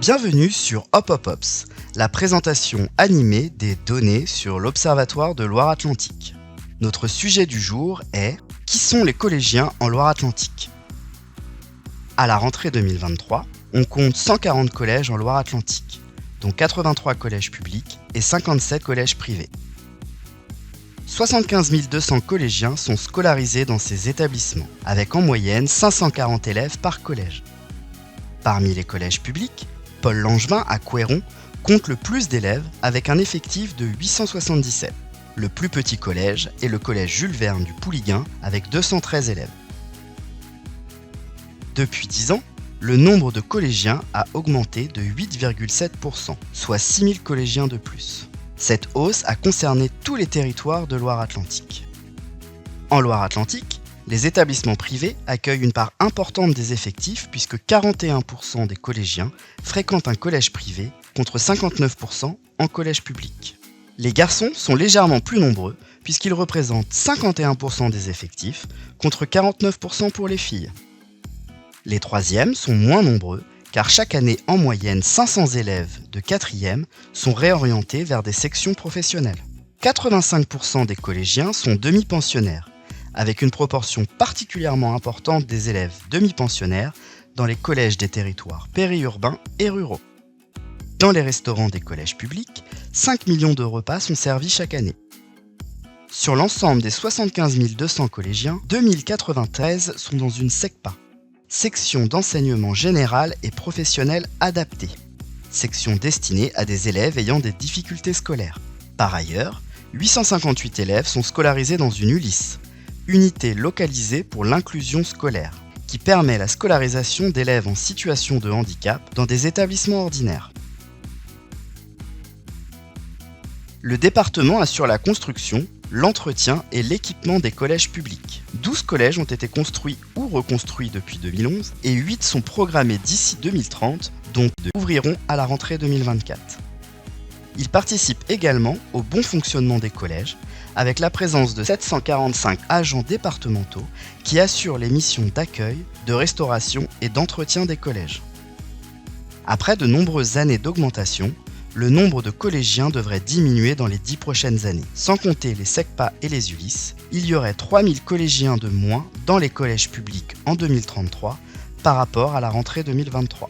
Bienvenue sur Hop Hop Hops, la présentation animée des données sur l'Observatoire de Loire-Atlantique. Notre sujet du jour est « Qui sont les collégiens en Loire-Atlantique ?» À la rentrée 2023, on compte 140 collèges en Loire-Atlantique, dont 83 collèges publics et 57 collèges privés. 75 200 collégiens sont scolarisés dans ces établissements, avec en moyenne 540 élèves par collège. Parmi les collèges publics, Paul Langevin à Couëron compte le plus d'élèves avec un effectif de 877. Le plus petit collège est le collège Jules Verne du Pouliguen avec 213 élèves. Depuis 10 ans, le nombre de collégiens a augmenté de 8,7%, soit 6 000 collégiens de plus. Cette hausse a concerné tous les territoires de Loire-Atlantique. En Loire-Atlantique, les établissements privés accueillent une part importante des effectifs puisque 41% des collégiens fréquentent un collège privé contre 59% en collège public. Les garçons sont légèrement plus nombreux puisqu'ils représentent 51% des effectifs contre 49% pour les filles. Les troisièmes sont moins nombreux car chaque année en moyenne 500 élèves de 4e sont réorientés vers des sections professionnelles. 85% des collégiens sont demi-pensionnaires, avec une proportion particulièrement importante des élèves demi-pensionnaires dans les collèges des territoires périurbains et ruraux. Dans les restaurants des collèges publics, 5 millions de repas sont servis chaque année. Sur l'ensemble des 75 200 collégiens, 2093 sont dans une SECPA, section d'enseignement général et professionnel adapté, section destinée à des élèves ayant des difficultés scolaires. Par ailleurs, 858 élèves sont scolarisés dans une ULIS, unité localisée pour l'inclusion scolaire, qui permet la scolarisation d'élèves en situation de handicap dans des établissements ordinaires. Le département assure la construction, l'entretien et l'équipement des collèges publics. 12 collèges ont été construits ou reconstruits depuis 2011 et 8 sont programmés d'ici 2030, dont 2 ouvriront à la rentrée 2024. Il participe également au bon fonctionnement des collèges, avec la présence de 745 agents départementaux qui assurent les missions d'accueil, de restauration et d'entretien des collèges. Après de nombreuses années d'augmentation, le nombre de collégiens devrait diminuer dans les 10 prochaines années. Sans compter les SECPA et les ULIS, il y aurait 3000 collégiens de moins dans les collèges publics en 2033 par rapport à la rentrée 2023.